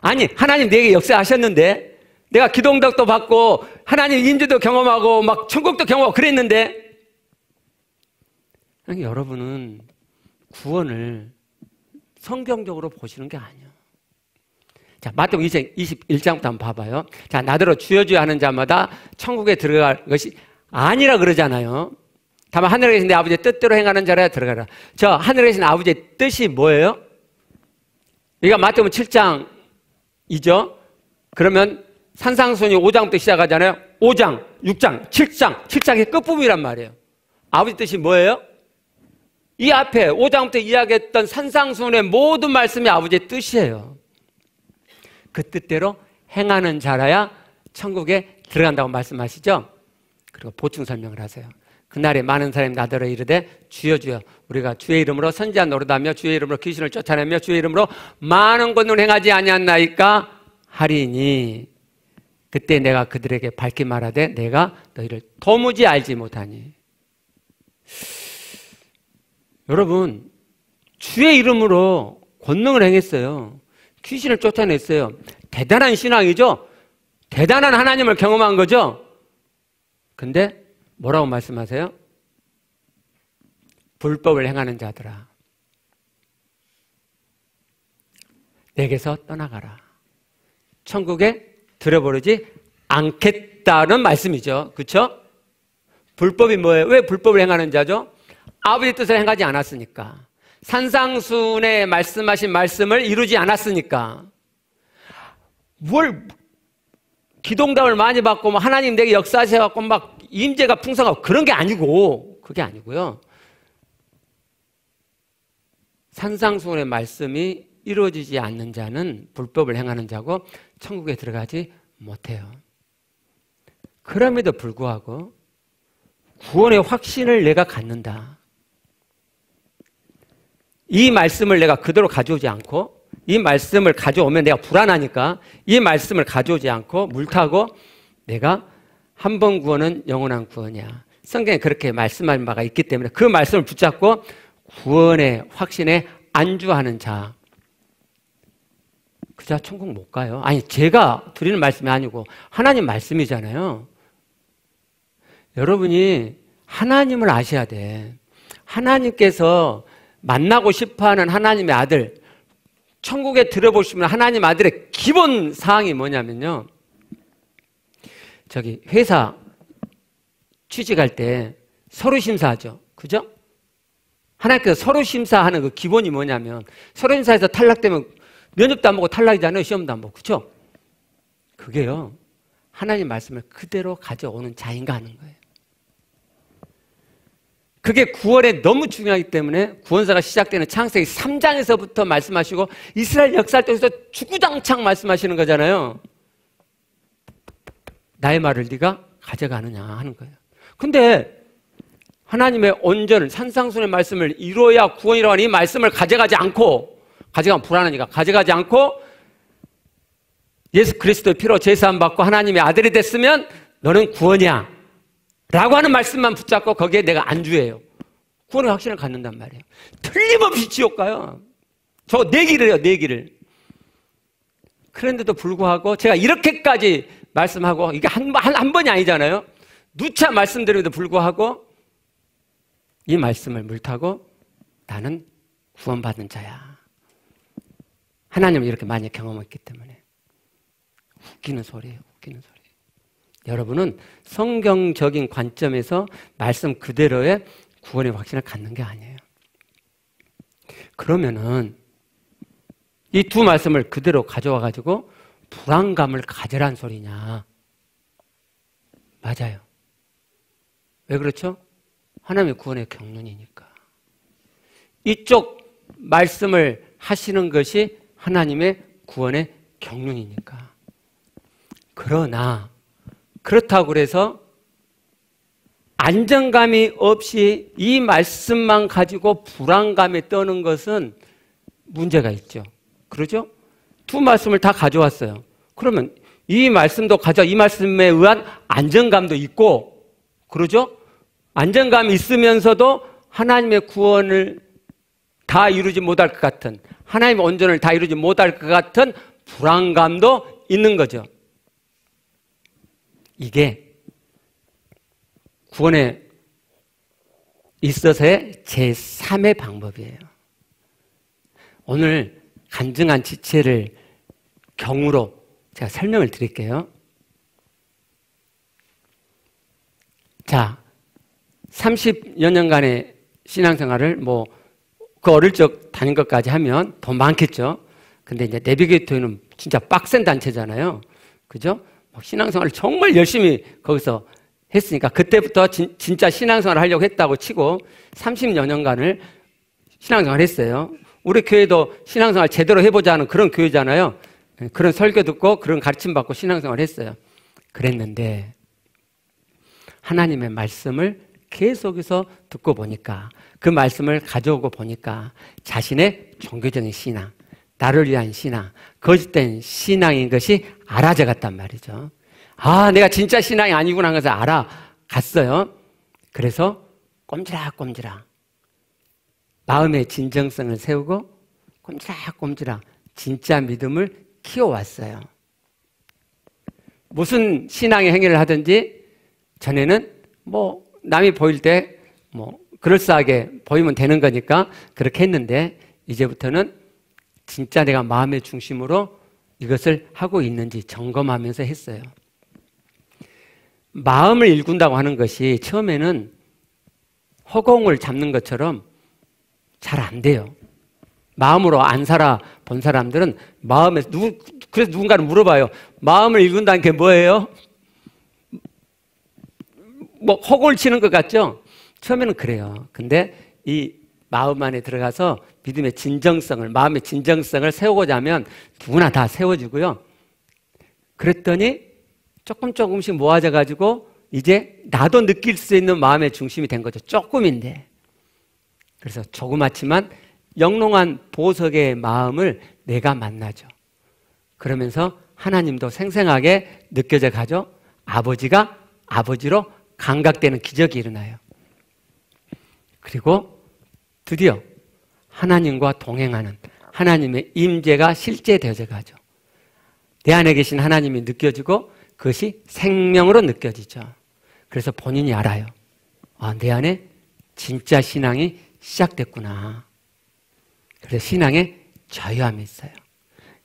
아니 하나님 내게 역사하셨는데 내가 기도응답도 받고 하나님 인주도 경험하고 막 천국도 경험하고 그랬는데 그러니까 여러분은 구원을 성경적으로 보시는 게 아니에요. 자, 마태복음 21장부터 한번 봐봐요. 자, 나더러 주여 주여 하는 자마다 천국에 들어갈 것이 아니라 그러잖아요. 다만 하늘에 계신 내 아버지의 뜻대로 행하는 자라야 들어가라. 저 하늘에 계신 아버지의 뜻이 뭐예요? 여기가 마태복음 7장이죠. 그러면 산상순이 5장부터 시작하잖아요. 5장, 6장, 7장, 7장의 끝부분이란 말이에요. 아버지 뜻이 뭐예요? 이 앞에 5장부터 이야기했던 산상순의 모든 말씀이 아버지의 뜻이에요. 그 뜻대로 행하는 자라야 천국에 들어간다고 말씀하시죠. 그리고 보충 설명을 하세요. 그날에 많은 사람이 나더러 이르되 주여 주여 우리가 주의 이름으로 선지자 노릇하며 주의 이름으로 귀신을 쫓아내며 주의 이름으로 많은 권능을 행하지 아니하나이까 하리니 그때 내가 그들에게 밝히 말하되 내가 너희를 도무지 알지 못하니. 여러분 주의 이름으로 권능을 행했어요. 귀신을 쫓아냈어요. 대단한 신앙이죠. 대단한 하나님을 경험한 거죠. 근데 뭐라고 말씀하세요? 불법을 행하는 자들아 내게서 떠나가라. 천국에 들어버리지 않겠다는 말씀이죠. 그렇죠? 불법이 뭐예요? 왜 불법을 행하는 자죠? 아버지 뜻을 행하지 않았으니까. 산상순에 말씀하신 말씀을 이루지 않았으니까. 뭘 기도응답을 많이 받고 막 하나님 내게 역사하셔갖고 막 임재가 풍성하고 그런 게 아니고, 그게 아니고요. 산상순의 말씀이 이루어지지 않는 자는 불법을 행하는 자고 천국에 들어가지 못해요. 그럼에도 불구하고 구원의 확신을 내가 갖는다. 이 말씀을 내가 그대로 가져오지 않고 이 말씀을 가져오면 내가 불안하니까 이 말씀을 가져오지 않고 물타고 내가 한 번 구원은 영원한 구원이야. 성경에 그렇게 말씀하는 바가 있기 때문에 그 말씀을 붙잡고 구원의 확신에 안주하는 자. 그자 천국 못 가요. 아니, 제가 드리는 말씀이 아니고 하나님 말씀이잖아요. 여러분이 하나님을 아셔야 돼. 하나님께서 만나고 싶어하는 하나님의 아들, 천국에 들어보시면 하나님 아들의 기본 사항이 뭐냐면요. 저기 회사 취직할 때 서류 심사하죠. 그죠? 하나님께서 서류 심사하는 그 기본이 뭐냐면 서류 심사에서 탈락되면 면접도 안 보고 탈락이잖아요. 시험도 안 보고. 그죠? 그게요. 하나님 말씀을 그대로 가져오는 자인가 하는 거예요. 그게 구원에 너무 중요하기 때문에 구원사가 시작되는 창세기 3장에서부터 말씀하시고 이스라엘 역사를 통해서 주구장창 말씀하시는 거잖아요. 나의 말을 네가 가져가느냐 하는 거예요. 근데 하나님의 온전을 산상순의 말씀을 이루어야 구원이라고 하는 이 말씀을 가져가지 않고, 가져가면 불안하니까 가져가지 않고 예수 그리스도의 피로 제사함 받고 하나님의 아들이 됐으면 너는 구원이야 라고 하는 말씀만 붙잡고 거기에 내가 안주해요. 구원의 확신을 갖는단 말이에요. 틀림없이 지옥 가요. 저 내 길을 해요, 내 길을. 그런데도 불구하고 제가 이렇게까지 말씀하고 이게 한 번이 아니잖아요. 누차 말씀드림에도 불구하고 이 말씀을 물타고 나는 구원받은 자야. 하나님을 이렇게 많이 경험했기 때문에. 웃기는 소리예요. 웃기는 소리. 여러분은 성경적인 관점에서 말씀 그대로의 구원의 확신을 갖는 게 아니에요. 그러면은 이 두 말씀을 그대로 가져와 가지고 불안감을 가져란 소리냐? 맞아요. 왜 그렇죠? 하나님의 구원의 경륜이니까. 이쪽 말씀을 하시는 것이 하나님의 구원의 경륜이니까. 그러나 그렇다고 그래서 안정감이 없이 이 말씀만 가지고 불안감에 떠는 것은 문제가 있죠. 그러죠? 두 말씀을 다 가져왔어요. 그러면 이 말씀도 이 말씀에 의한 안정감도 있고, 그러죠? 안정감이 있으면서도 하나님의 구원을 다 이루지 못할 것 같은, 하나님의 온전을 다 이루지 못할 것 같은 불안감도 있는 거죠. 이게 구원에 있어서의 제3의 방법이에요. 오늘 간증한 지체를 경우로 제가 설명을 드릴게요. 자, 30여 년간의 신앙생활을 그 어릴 적 다닌 것까지 하면 더 많겠죠. 근데 이제 내비게이터는 진짜 빡센 단체잖아요. 그죠? 신앙생활을 정말 열심히 거기서 했으니까 그때부터 진짜 신앙생활을 하려고 했다고 치고 30여 년간을 신앙생활을 했어요. 우리 교회도 신앙생활 제대로 해보자는 그런 교회잖아요. 그런 설교 듣고 그런 가르침 받고 신앙생활을 했어요. 그랬는데 하나님의 말씀을 계속해서 듣고 보니까, 그 말씀을 가져오고 보니까 자신의 종교적인 신앙, 나를 위한 신앙, 거짓된 신앙인 것이 알아져 갔단 말이죠. 아, 내가 진짜 신앙이 아니구나 하는 것을 알아갔어요. 그래서 꼼지락꼼지락 마음의 진정성을 세우고 꼼지락꼼지락 진짜 믿음을 키워왔어요. 무슨 신앙의 행위를 하든지 전에는 남이 보일 때 그럴싸하게 보이면 되는 거니까 그렇게 했는데, 이제부터는 진짜 내가 마음의 중심으로 이것을 하고 있는지 점검하면서 했어요. 마음을 일군다고 하는 것이 처음에는 허공을 잡는 것처럼 잘 안 돼요. 마음으로 안 살아본 사람들은 그래서 누군가를 물어봐요. 마음을 일군다는 게 뭐예요? 허공을 치는 것 같죠? 처음에는 그래요. 근데 이 마음 안에 들어가서 믿음의 진정성을, 마음의 진정성을 세우고자 하면 누구나 다 세워지고요. 그랬더니 조금씩 모아져가지고 이제 나도 느낄 수 있는 마음의 중심이 된 거죠. 조금인데. 그래서 조그맣지만 영롱한 보석의 마음을 내가 만나죠. 그러면서 하나님도 생생하게 느껴져 가죠. 아버지가 아버지로 감각되는 기적이 일어나요. 그리고 드디어 하나님과 동행하는 하나님의 임재가 실제 되어져 가죠. 내 안에 계신 하나님이 느껴지고 그것이 생명으로 느껴지죠. 그래서 본인이 알아요. 아, 내 안에 진짜 신앙이 시작됐구나. 그래서 신앙에 자유함이 있어요.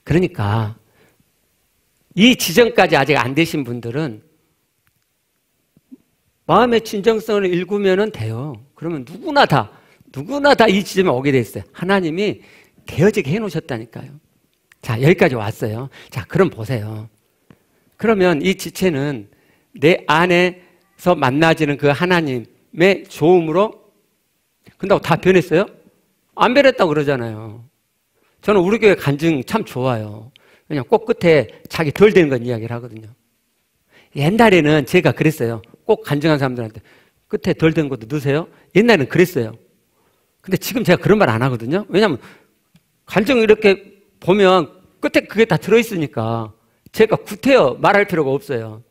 그러니까 이 지점까지 아직 안 되신 분들은 마음의 진정성을 읽으면 돼요. 그러면 누구나 다 이 지점에 오게 돼 있어요. 하나님이 되어지게 해놓으셨다니까요. 자, 여기까지 왔어요. 자, 그럼 보세요. 그러면 이 지체는 내 안에서 만나지는 그 하나님의 좋음으로 근다고 다 변했어요? 안 변했다고 그러잖아요. 저는 우리 교회 간증 참 좋아요. 왜냐면 꼭 끝에 자기 덜 되는 건 이야기를 하거든요. 옛날에는 제가 그랬어요. 꼭 간증한 사람들한테 끝에 덜 된 것도 넣으세요. 옛날에는 그랬어요. 근데 지금 제가 그런 말 안 하거든요. 왜냐하면 간증 이렇게 보면 끝에 그게 다 들어있으니까 제가 구태여 말할 필요가 없어요.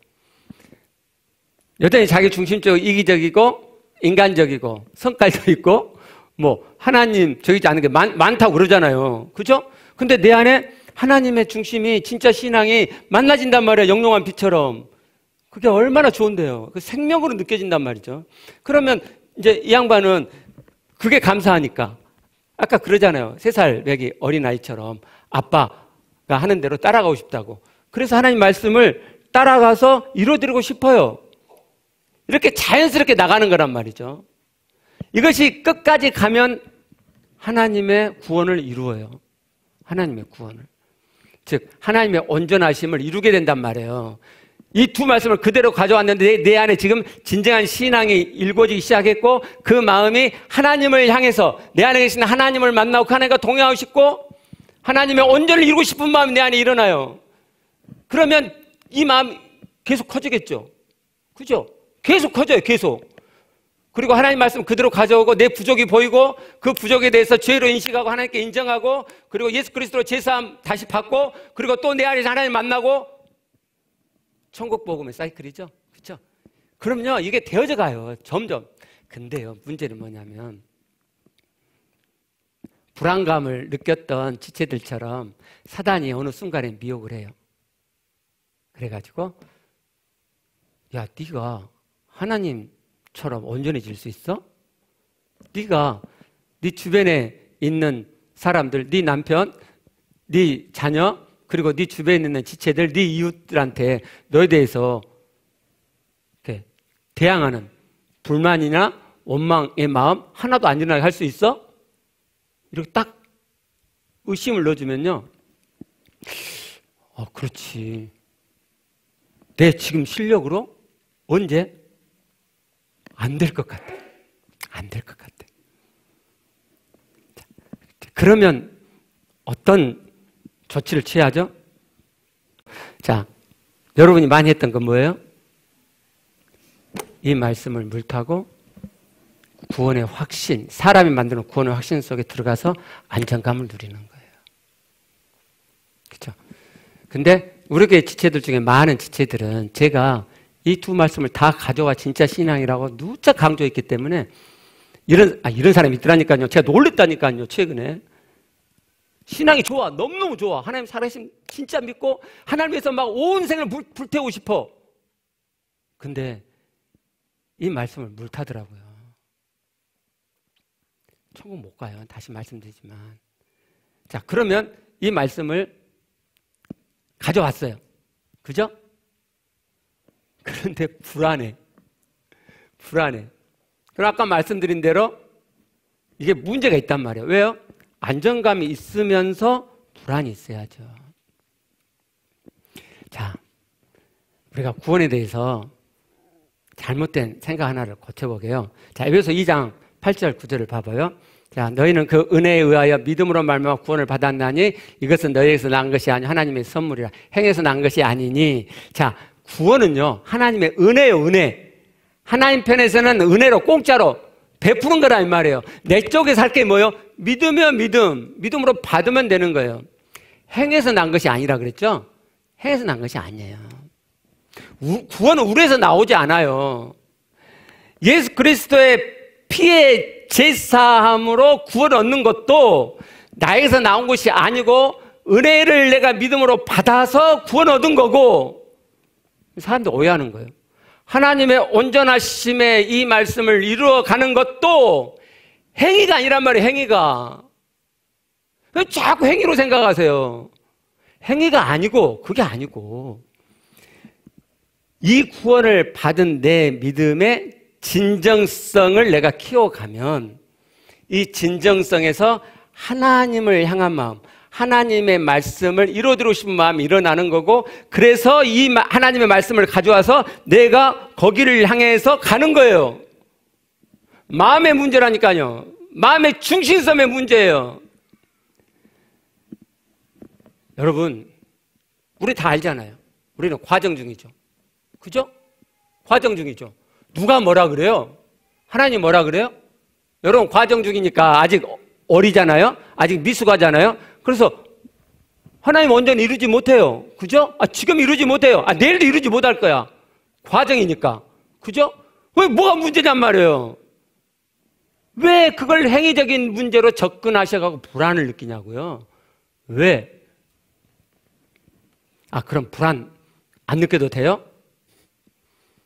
여전히 자기 중심적이고 이기적이고 인간적이고 성깔도 있고 뭐 하나님적이지 않은 게 많다고 그러잖아요. 그죠? 근데 내 안에 하나님의 중심이 진짜 신앙이 만나진단 말이에요. 영롱한 빛처럼. 그게 얼마나 좋은데요. 그 생명으로 느껴진단 말이죠. 그러면 이제 이 양반은 그게 감사하니까 아까 그러잖아요. 3살 배기 어린아이처럼 아빠가 하는 대로 따라가고 싶다고. 그래서 하나님 말씀을 따라가서 이루어드리고 싶어요. 이렇게 자연스럽게 나가는 거란 말이죠. 이것이 끝까지 가면 하나님의 구원을 이루어요. 하나님의 구원을. 즉 하나님의 온전하심을 이루게 된단 말이에요. 이 두 말씀을 그대로 가져왔는데 내 안에 지금 진정한 신앙이 일궈지기 시작했고 그 마음이 하나님을 향해서 내 안에 계신 하나님을 만나고 그 하나님과 동행하고 싶고 하나님의 온전을 이루고 싶은 마음이 내 안에 일어나요. 그러면 이 마음이 계속 커지겠죠. 그죠? 계속 커져요. 계속. 그리고 하나님 말씀 그대로 가져오고 내 부족이 보이고 그 부족에 대해서 죄로 인식하고 하나님께 인정하고 그리고 예수 그리스도로 제사함 다시 받고 그리고 또 내 안에서 하나님 만나고 천국 복음의 사이클이죠. 그렇죠? 그럼요. 이게 되어져 가요. 점점. 근데요. 문제는 뭐냐면 불안감을 느꼈던 지체들처럼 사단이 어느 순간에 미혹을 해요. 그래가지고 야, 네가 하나님처럼 온전해질 수 있어? 네가 네 주변에 있는 사람들, 네 남편, 네 자녀 그리고 네 주변에 있는 지체들, 네 이웃들한테 너에 대해서 이렇게 대항하는 불만이나 원망의 마음 하나도 안 일어나게 할 수 있어? 이렇게 딱 의심을 넣어주면요. 그렇지. 내 지금 실력으로 언제? 안 될 것 같아. 안 될 것 같아. 그러면 어떤 조치를 취하죠? 자, 여러분이 많이 했던 건 뭐예요? 이 말씀을 물타고 구원의 확신, 사람이 만드는 구원의 확신 속에 들어가서 안정감을 누리는 거예요. 그렇죠? 근데 우리 교회 지체들 중에 많은 지체들은 제가 이 두 말씀을 다 가져와 진짜 신앙이라고 누차 강조했기 때문에 이런 사람이 있더라니까요. 제가 놀랬다니까요. 최근에. 신앙이 좋아. 너무너무 좋아. 하나님 살아계신 진짜 믿고 하나님 위해서 막 온 생을 불태우고 싶어. 근데 이 말씀을 물타더라고요. 천국 못 가요. 다시 말씀드리지만. 자, 그러면 이 말씀을 가져왔어요. 그죠? 그런데 불안해. 그럼 아까 말씀드린 대로 이게 문제가 있단 말이에요. 왜요? 안정감이 있으면서 불안이 있어야죠. 자, 우리가 구원에 대해서 잘못된 생각 하나를 고쳐보게요. 자, 에베소 2장 8절 9절을 봐봐요. 자, 너희는 그 은혜에 의하여 믿음으로 말미암아 구원을 받았나니 이것은 너희에게서 난 것이 아니 하나님의 선물이라. 행해서 난 것이 아니니. 자, 구원은요 하나님의 은혜요. 은혜. 하나님 편에서는 은혜로 공짜로 베푸는 거라 이 말이에요. 내 쪽에서 할 게 뭐예요? 믿으면 믿음으로 받으면 되는 거예요. 행해서 난 것이 아니라 그랬죠? 행해서 난 것이 아니에요. 구원은 우리에서 나오지 않아요. 예수 그리스도의 피의 제사함으로 구원을 얻는 것도 나에게서 나온 것이 아니고 은혜를 내가 믿음으로 받아서 구원 얻은 거고, 사람들 오해하는 거예요. 하나님의 온전하심의 이 말씀을 이루어가는 것도 행위가 아니란 말이에요. 행위가. 자꾸 행위로 생각하세요. 행위가 아니고, 그게 아니고, 이 구원을 받은 내 믿음의 진정성을 내가 키워가면 이 진정성에서 하나님을 향한 마음, 하나님의 말씀을 이루어드리고 싶은 마음이 일어나는 거고, 그래서 이 하나님의 말씀을 가져와서 내가 거기를 향해서 가는 거예요. 마음의 문제라니까요. 마음의 중심성의 문제예요. 여러분, 우리 다 알잖아요. 우리는 과정 중이죠. 그죠? 과정 중이죠. 누가 뭐라 그래요? 하나님 뭐라 그래요? 여러분, 과정 중이니까 아직 어리잖아요? 아직 미숙하잖아요? 그래서 하나님 온전히 이루지 못해요. 그죠? 지금 이루지 못해요. 내일도 이루지 못할 거야. 과정이니까. 그죠? 왜 뭐가 문제냔 말이에요. 왜 그걸 행위적인 문제로 접근하셔가지고 불안을 느끼냐고요? 왜? 그럼 불안 안 느껴도 돼요?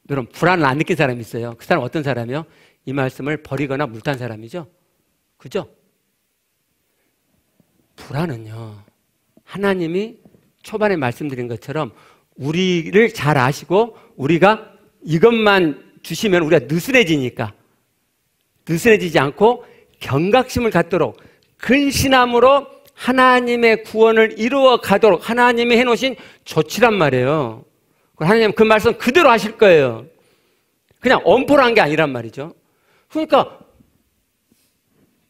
여러분, 불안을 안 느낀 사람이 있어요. 그 사람 어떤 사람이요? 이 말씀을 버리거나 물탄 사람이죠. 그죠? 불안은요, 하나님이 초반에 말씀드린 것처럼 우리를 잘 아시고 우리가 이것만 주시면 우리가 느슨해지니까, 느슨해지지 않고 경각심을 갖도록 근신함으로 하나님의 구원을 이루어 가도록 하나님이 해놓으신 조치란 말이에요. 하나님 그 말씀 그대로 하실 거예요. 그냥 엄포를 한 게 아니란 말이죠. 그러니까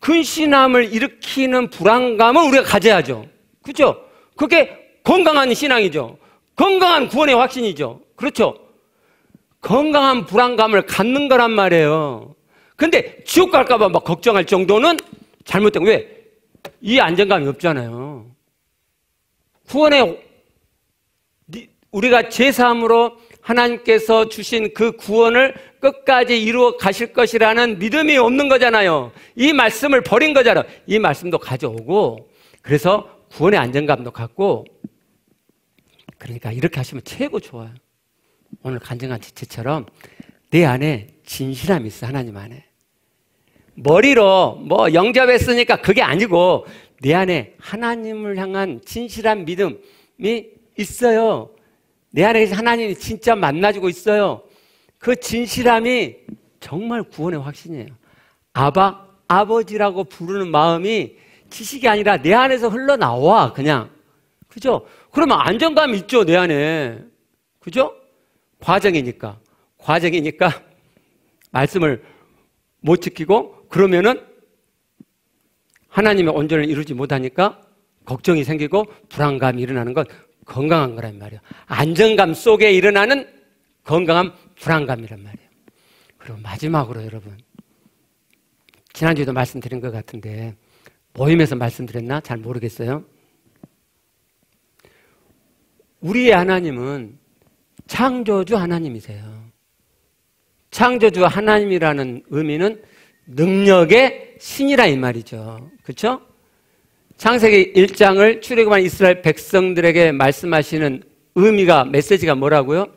근신함을 일으키는 불안감은 우리가 가져야죠. 그렇죠? 그게 건강한 신앙이죠. 건강한 구원의 확신이죠. 그렇죠? 건강한 불안감을 갖는 거란 말이에요. 근데 지옥 갈까 봐 막 걱정할 정도는 잘못된 거예요. 왜? 이 안정감이 없잖아요. 구원의 우리가 제3으로 하나님께서 주신 그 구원을 끝까지 이루어 가실 것이라는 믿음이 없는 거잖아요. 이 말씀을 버린 거잖아요. 이 말씀도 가져오고, 그래서 구원의 안정감도 갖고, 그러니까 이렇게 하시면 최고 좋아요. 오늘 간증한 지체처럼 내 안에 진실함이 있어. 하나님 안에. 머리로 뭐 영접했으니까 그게 아니고 내 안에 하나님을 향한 진실한 믿음이 있어요. 내 안에 하나님이 진짜 만나주고 있어요. 그 진실함이 정말 구원의 확신이에요. 아버지라고 부르는 마음이 지식이 아니라 내 안에서 흘러나와, 그냥. 그죠? 그러면 안정감이 있죠, 내 안에. 그죠? 과정이니까 말씀을 못 지키고, 그러면은 하나님의 온전을 이루지 못하니까 걱정이 생기고 불안감이 일어나는 건 건강한 거란 말이에요. 안정감 속에 일어나는 건강한 불안감이란 말이에요. 그리고 마지막으로 여러분, 지난주에도 말씀드린 것 같은데 모임에서 말씀드렸나? 잘 모르겠어요. 우리의 하나님은 창조주 하나님이세요. 창조주 하나님이라는 의미는 능력의 신이라 이 말이죠. 그렇죠? 창세기 1장을 출애굽한 이스라엘 백성들에게 말씀하시는 의미가, 메시지가 뭐라고요?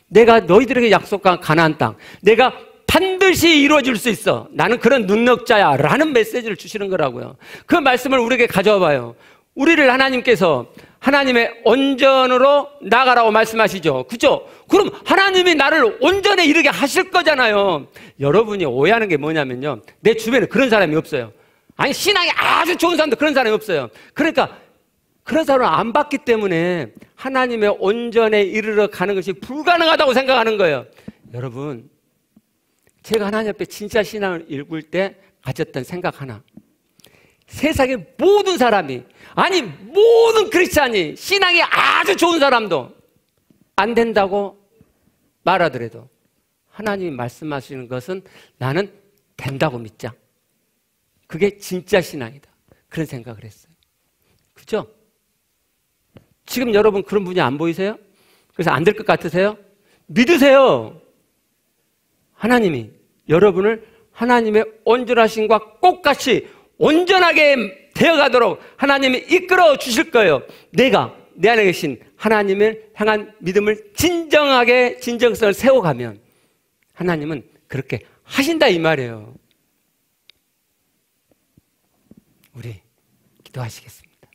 내가 너희들에게 약속한 가나안 땅, 내가 반드시 이루어질 수 있어. 나는 그런 능력자야. 라는 메시지를 주시는 거라고요. 그 말씀을 우리에게 가져와 봐요. 우리를 하나님께서 하나님의 온전으로 나가라고 말씀하시죠. 그죠? 그럼 하나님이 나를 온전에 이르게 하실 거잖아요. 여러분이 오해하는 게 뭐냐면요, 내 주변에 그런 사람이 없어요. 아니, 신앙이 아주 좋은 사람도 그런 사람이 없어요. 그러니까 그런 사람을 안 봤기 때문에 하나님의 온전에 이르러 가는 것이 불가능하다고 생각하는 거예요. 여러분, 제가 하나님 앞에 진짜 신앙을 읽을 때 가졌던 생각 하나, 세상의 모든 사람이, 아니 모든 크리스찬이, 신앙이 아주 좋은 사람도 안 된다고 말하더라도 하나님이 말씀하시는 것은 나는 된다고 믿자. 그게 진짜 신앙이다. 그런 생각을 했어요. 그죠? 지금 여러분 그런 분이 안 보이세요? 그래서 안 될 것 같으세요? 믿으세요. 하나님이 여러분을 하나님의 온전하심과 똑같이 온전하게 되어가도록 하나님이 이끌어 주실 거예요. 내가 내 안에 계신 하나님을 향한 믿음을 진정성을 세워가면 하나님은 그렇게 하신다 이 말이에요. 우리 기도하시겠습니다.